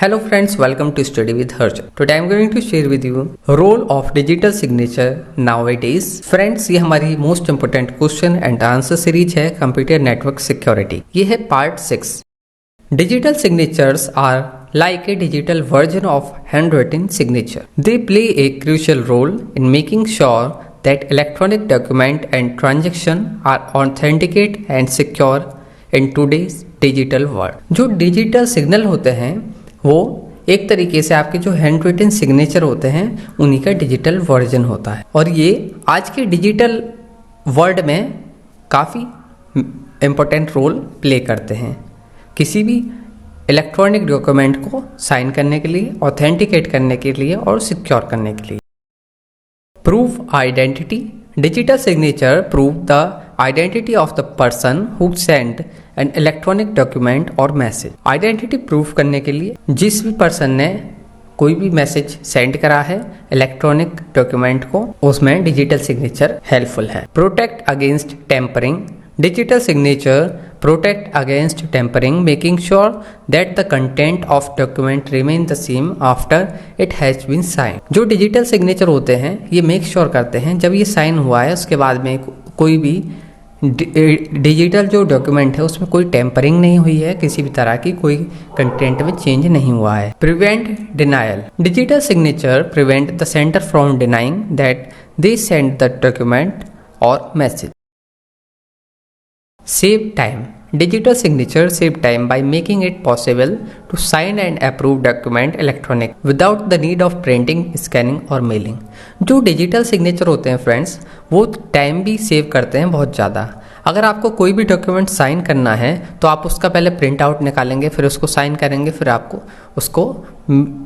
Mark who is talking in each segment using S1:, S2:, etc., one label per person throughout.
S1: Hello friends, welcome to Study with Harsh. Today I am going to share with you role of digital signature nowadays. Friends, ये हमारी most important question and answer series है computer network security. ये है part 6। Digital signatures are like a digital version of handwritten signature. They play a crucial role in making sure that electronic document and transaction are authenticate and secure in today's digital world. जो digital signal होते हैं वो एक तरीके से आपके जो hand written signature होते हैं उन्हीं का डिजिटल वर्जन होता है और ये आज के डिजिटल वर्ल्ड में काफ़ी इम्पोर्टेंट रोल प्ले करते हैं किसी भी इलेक्ट्रॉनिक डॉक्यूमेंट को साइन करने के लिए, ऑथेंटिकेट करने के लिए और सिक्योर करने के लिए। Proof identity. Digital signature prove the identity of the person who send an electronic document और मैसेज। आइडेंटिटी प्रूफ करने के लिए जिस भी पर्सन ने कोई भी मैसेज सेंड करा है इलेक्ट्रॉनिक डॉक्यूमेंट को, उसमें डिजिटल सिग्नेचर हेल्पफुल है। Protect against tampering. Digital signature protect against tampering, making sure that the content of document remain the same after it has been sign. जो digital signature होते हैं ये make sure करते हैं जब ये साइन हुआ है उसके बाद में कोई भी डिजिटल जो डॉक्यूमेंट है उसमें कोई टेम्परिंग नहीं हुई है, किसी भी तरह की कोई कंटेंट में चेंज नहीं हुआ है। Prevent denial. Digital signature prevent the sender from denying that they send the document और message. Save time. Digital signature save time by making it possible to sign and approve document electronic without the need of printing, scanning और mailing। जो digital signature होते हैं friends वो time भी save करते हैं बहुत ज़्यादा। अगर आपको कोई भी डॉक्यूमेंट साइन करना है तो आप उसका पहले प्रिंट आउट निकालेंगे, फिर उसको साइन करेंगे, फिर आपको उसको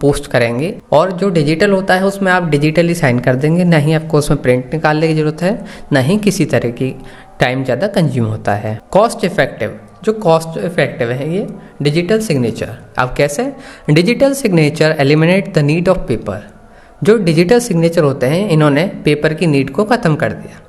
S1: पोस्ट करेंगे। और जो डिजिटल होता है उसमें आप डिजिटली साइन कर देंगे, ना ही आपको उसमें प्रिंट निकालने की जरूरत है, ना ही किसी तरह की टाइम ज़्यादा कंज्यूम होता है। Cost effective. जो कॉस्ट इफेक्टिव है ये डिजिटल सिग्नेचर। अब कैसे? Digital signature eliminate the need of paper. जो डिजिटल सिग्नेचर होते हैं इन्होंने पेपर की नीड को ख़त्म कर दिया,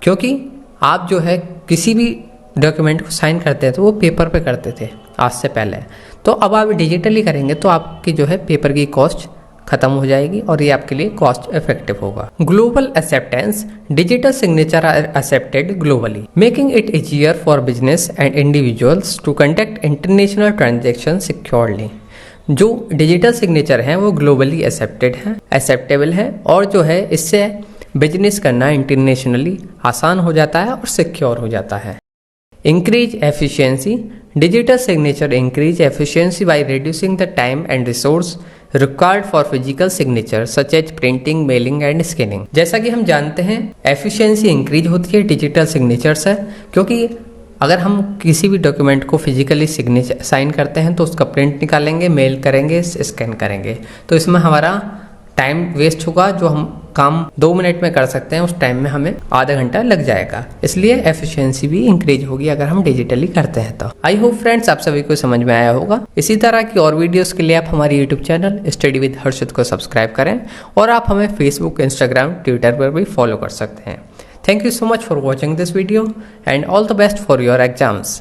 S1: क्योंकि आप जो है किसी भी डॉक्यूमेंट को साइन करते हैं तो वो पेपर पे करते थे आज से पहले, तो अब आप डिजिटली करेंगे तो आपकी जो है पेपर की कॉस्ट खत्म हो जाएगी और ये आपके लिए कॉस्ट इफेक्टिव होगा। Global acceptance. Digital signature are accepted globally, making it easier for business and individuals to conduct international transaction securely. जो डिजिटल सिग्नेचर हैं वो ग्लोबली एक्सेप्टेड हैं, एक्सेप्टेबल है और जो है इससे बिजनेस करना इंटरनेशनली आसान हो जाता है और सिक्योर हो जाता है। Increase efficiency. Digital signature increase efficiency by reducing the time and resource required for physical signature such as printing, mailing and scanning. जैसा कि हम जानते हैं एफिशिएंसी इंक्रीज होती है डिजिटल सिग्नेचर से, क्योंकि अगर हम किसी भी डॉक्यूमेंट को फिजिकली सिग्नेचर साइन करते हैं तो उसका प्रिंट निकालेंगे, मेल करेंगे, स्कैन करेंगे, तो इसमें हमारा टाइम वेस्ट होगा। जो हम काम 2 मिनट में कर सकते हैं उस टाइम में हमें आधा घंटा लग जाएगा, इसलिए एफिशिएंसी भी इंक्रीज होगी अगर हम डिजिटली करते हैं तो। आई होप फ्रेंड्स आप सभी को समझ में आया होगा। इसी तरह की और वीडियोस के लिए आप हमारे यूट्यूब चैनल स्टडी विद हर्षित को सब्सक्राइब करें और आप हमें फेसबुक, इंस्टाग्राम, ट्विटर पर भी फॉलो कर सकते हैं। Thank you so much for watching this video and all the best for your exams.